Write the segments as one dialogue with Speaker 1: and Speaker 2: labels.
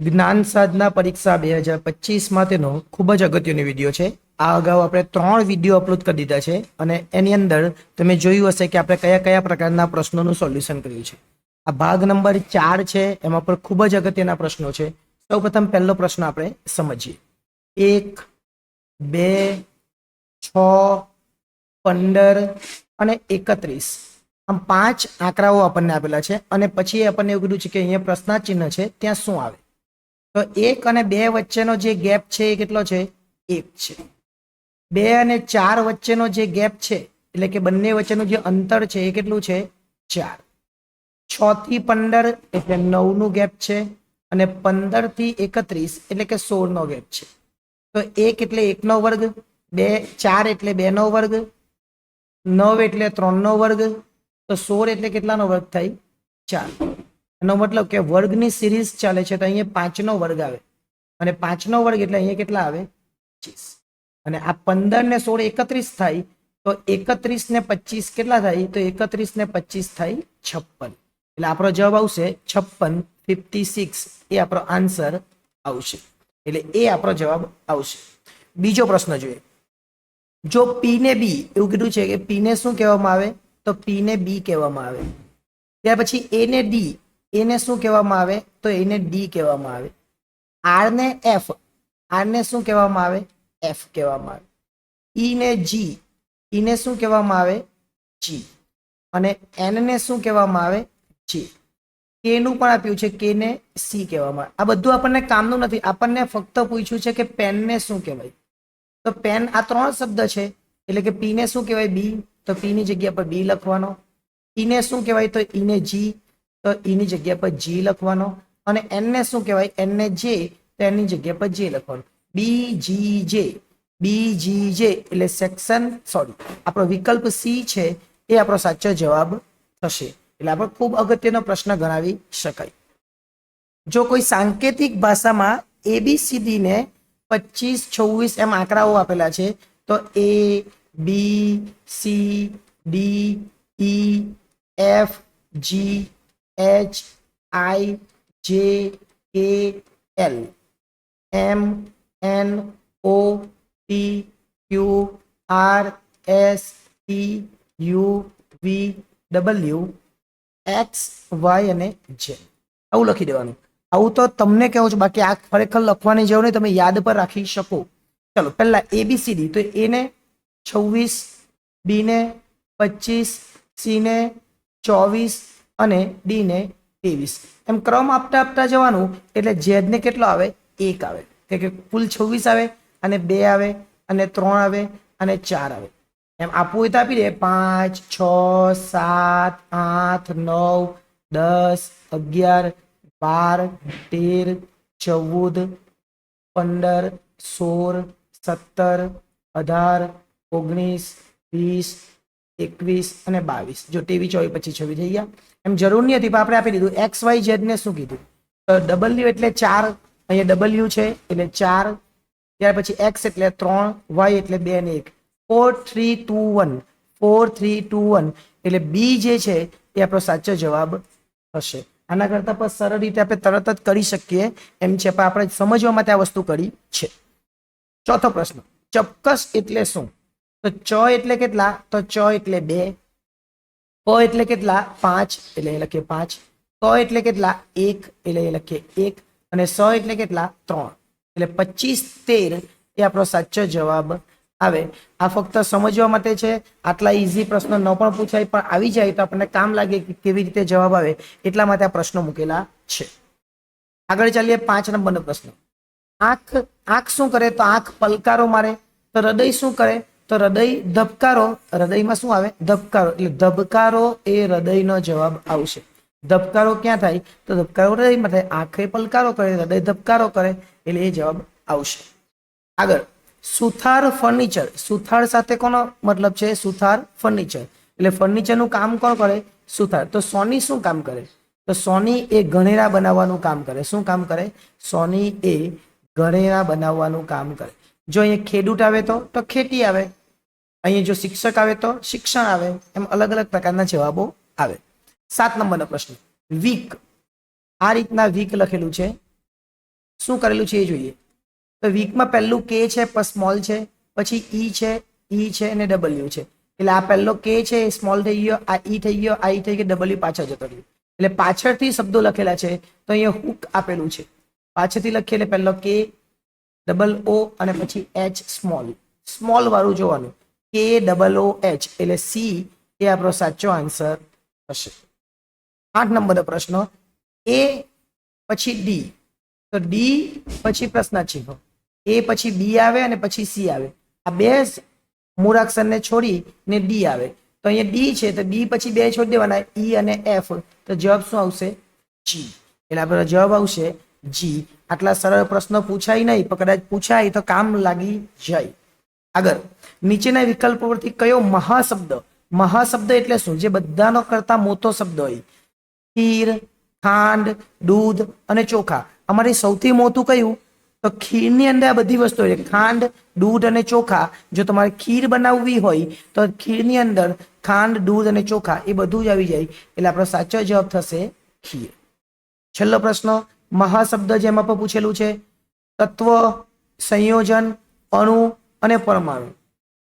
Speaker 1: જ્ઞાન સાધના પરીક્ષા 2025 તેનો ખૂબ જ અગત્યનો વિડીયો છે. આ અગાઉ આપણે 3 વિડીયો અપલોડ કરી દીધા છે અને એની અંદર તમે જોયું હશે કે આપણે કયા કયા પ્રકારના પ્રશ્નોનું સોલ્યુશન કર્યું છે. આ ભાગ નંબર 4 છે, એમાં પર ખૂબ જ અગત્યના પ્રશ્નો છે. સૌપ્રથમ પહેલો પ્રશ્ન આપણે સમજીએ. 1, 2, 6, 15 અને 31 આમ 5 આંકડાઓ આપણને આપેલા છે અને પછી આપણને એવું કીધું છે કે અહીંયા પ્રશ્નાર્થ ચિહ્ન છે, ત્યાં શું આવે? તો 1 અને 2 વચ્ચેનો જે ગેપ છે એ કેટલો છે? 1 છે. 2 અને 4 વચ્ચેનો જે ગેપ છે, એટલે કે બંને વચ્ચેનું જે અંતર છે એ કેટલું છે? 4. 6 થી 15 એટલે 9 નું ગેપ છે અને 15 થી 31 એટલે કે 16 નો ગેપ છે. તો 1 એટલે 1 નો વર્ગ, 4 એટલે 2 નો વર્ગ, 9 એટલે 3 નો વર્ગ, તો 16 એટલે કેટલાનો વર્ગ થાય? 4. એનો મતલબ કે વર્ગની સિરીઝ ચાલે છે તો અહીંયા 5 નો વર્ગ આવે અને 5 નો વર્ગ એટલે અહીંયા કેટલા આવે? 25. અને આ 15 ને 16 31 થાય તો 31 ને 25 કેટલા થાય? તો 31 ને 25 થાય 56. એટલે આપણો જવાબ આવશે 56, 56 એ આપણો આન્સર આવશે. એટલે એ આપણો જવાબ આવશે. બીજો પ્રશ્ન જોઈએ. જો P ને B એવું કીધું છે કે P ને શું કહેવામાં આવે? તો P ને B કહેવામાં આવે. ત્યાર પછી A ને D, A ને શું કહેવામાં આવે? તો A ને D કહેવામાં આવે. R ને F, R ને શું કહેવામાં આવે? F કહેવામાં આવે. E ને G, E ને શું કહેવામાં આવે? G. અને N ને શું કહેવામાં આવે? J. K નું પણ આપ્યું છે, K ને C કહેવામાં આવે. આ બધું આપણને કામનું નથી, આપણને ફક્ત પૂછ્યું છે કે પેન ને શું કહેવાય. તો પેન આ 3 શબ્દ છે એટલે કે P ને શું કહેવાય? B. તો P ની જગ્યા પર B લખવાનો. E ને શું કહેવાય? તો E ને G, તો E ની જગ્યા પર G લખવાનો. અને N ને શું કહેવાય? N ને J, તો N ની જગ્યા પર J લખવાનું. BGJ, BGJ એટલે સેક્શન આપણો વિકલ્પ C છે એ આપણો સાચો જવાબ થશે. એટલે આપણે ખૂબ અગત્યનો પ્રશ્ન ગણાવી શકાય. જો કોઈ સાંકેતિક ભાષામાં ABCD ને 25, 26 એમ આંકડાઓ આપેલા છે તો A, B, C, D, E, F, G, H, I, J, K, L, M, N, O, P, Q, R, S, T, U, V, W, X, Y અને Z. આવું લખી દેવાનું. આવું તો તમને કહું છું, બાકી આ ખરેખર લખવાની જરૂર નહીં, તમે યાદ પર રાખી શકો. ચલો પહેલા ABCD, તો A ને 26, B ને 25, C ને 24 અને D ને 23 એમ ક્રમ આપતા આપતા જવાનું. એટલે Z ને કેટલો આવે? 1 આવે, કે કુલ 26 આવે અને 2 આવે અને 3 આવે અને 4 આવે. એમ આપવું હોય તો આપી દે 5, 6, 7, 8, 9, 10, 11, 12, 13, 14, 15, 16, 17, 18, 19, 20, 21 અને 22. જો ટીવી 24, 25, 26 થઈ ગયા. એમ જરૂર નહીં હતી પણ આપણે આપી દીધું. XYZ ને શું કીધું? તો W એટલે 4, અહીંયા W છે એટલે 4. ત્યાર પછી X એટલે 3, Y એટલે 2 ને 1. 4, 3, 2, 1, 4, 3, 2, 1 એટલે B જે છે એ આપણો સાચો જવાબ હશે. આના કરતા પણ સરળ રીતે આપણે તરત જ કરી શકીએ એમ છે, પણ આપણે સમજવા માટે આ વસ્તુ કરી છે. ચોથો પ્રશ્ન, ચોક્કસ એટલે શું? તો ચ એટલે કેટલા? તો ચ એટલે 2, પ એટલે કેટલા? 5 એટલે એ લખીએ 5, ક એટલે કેટલા? 1 એટલે એ લખીએ 1 અને સ એટલે કેટલા? 3 એટલે 25, 13 એ આપણો સાચો જવાબ આવે. આ ફક્ત સમજવા માટે છે. આટલા ઈઝી પ્રશ્નો ન પણ પૂછાય પણ આવી જાય તો આપણને કામ લાગે કે કેવી રીતે જવાબ આવે, એટલા માટે આ પ્રશ્નો મૂકેલા છે. આગળ ચાલીએ 5 નંબરનો પ્રશ્ન. આંખ શું કરે? તો આંખ પલકારો મારે. તો હૃદય શું કરે? તો હૃદય ધબકારો. હૃદયમાં શું આવે? ધબકારો. એટલે ધબકારો એ હૃદયનો જવાબ આવશે. ધબકારો ક્યાં થાય? તો ધબકારો હૃદયમાં થાય. આંખે પલકારો કરે, હૃદય ધબકારો કરે, એટલે એ જવાબ આવશે. આગળ સુથાર ફર્નિચર. સુથાર સાથે કોનો મતલબ છે? સુથાર ફર્નિચર એટલે ફર્નિચરનું કામ કોણ કરે? સુથાર. તો સોની શું કામ કરે? તો સોની એ ગણેરા બનાવવાનું કામ કરે. શું કામ કરે? સોની એ ગણેરા બનાવવાનું કામ કરે. જો અહીંયા ખેડૂત આવે તો ખેતી આવે. અહીંયા જો શિક્ષક આવે તો શિક્ષણ આવે. એમ અલગ અલગ પ્રકારના જવાબો આવે. 7 નંબરનો પ્રશ્ન, વીક. આ રીતના વીક લખેલું છે. શું કરેલું છે એ જોઈએ. તો વીકમાં પહેલું કે છે પણ સ્મોલ છે, પછી ઈ છે, અને ડબલ્યુ છે. એટલે આ પહેલો કે છે એ સ્મોલ થઈ ગયો, આ ઈ થઈ ગયો, આ ઈ થઈ ગયો, ડબલ્યુ પાછળ જતો રહ્યો. એટલે પાછળથી શબ્દો લખેલા છે તો અહીંયા હુક આપેલું છે. પાછળથી લખીએ એટલે પહેલો કે, ડબલ ઓ અને પછી એચ સ્મોલ વાળું જોવાનું. કે ડબલ ઓ એચ એટલે સી એ આપણો સાચો આન્સર હશે. 8 નંબરનો પ્રશ્ન, એ પછી ડી, તો ડી પછી પ્રશ્ન ચિહ્ન, એ પછી બી આવે અને પછી સી આવે. આ બે મૂળાક્ષરને છોડીને ડી આવે. તો અહીંયા ડી છે તો ડી પછી બે છોડી દેવાના, ઈ અને એફ. તો જવાબ શું આવશે? જી. એટલે આપણો જવાબ આવશે જી. આટલા સરળ પ્રશ્નો પૂછાય નહીં, પણ કદાચ પૂછાય તો કામ લાગી જાય. આગળ, નીચેના વિકલ્પો પરથી કયો મહાશબ્દ એટલે શું? જે બધાનો કરતા મોટો શબ્દ હોય. ખીર, ખાંડ, દૂધ અને ચોખા. અમારી સૌથી મોટું કયું? તો ખીરની અંદર આ બધી વસ્તુ હોય, ખાંડ, દૂધ અને ચોખા. જો તમારે ખીર બનાવવી હોય તો ખીરની અંદર ખાંડ, દૂધ અને ચોખા એ બધું જ આવી જાય. એટલે આપણો સાચો જવાબ થશે ખીર. છેલ્લો પ્રશ્ન, મહાશબ્દ જેમાં પણ પૂછેલું છે, તત્વ, સંયોજન, અણુ અને પરમાણુ.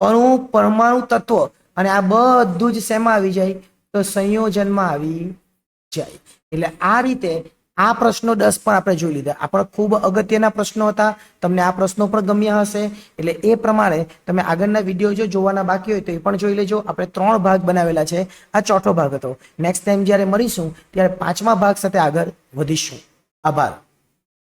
Speaker 1: અણુ, પરમાણુ, તત્વ અને આ બધું જ શેમાં આવી જાય? તો સંયોજનમાં આવી જાય. એટલે આ રીતે આ પ્રશ્નો 10 પણ આપણે જોઈ લીધા. આપણા ખૂબ અગત્યના પ્રશ્નો હતા. તમને આ પ્રશ્નો પણ ગમ્યા હશે. એટલે એ પ્રમાણે તમે આગળના વિડીયો જો જોવાના બાકી હોય તો એ પણ જોઈ લેજો. આપણે 3 ભાગ બનાવેલા છે, આ 4થો ભાગ હતો. નેક્સ્ટ ટાઈમ જ્યારે મળીશું ત્યારે 5મા ભાગ સાથે આગળ વધીશું. આભાર.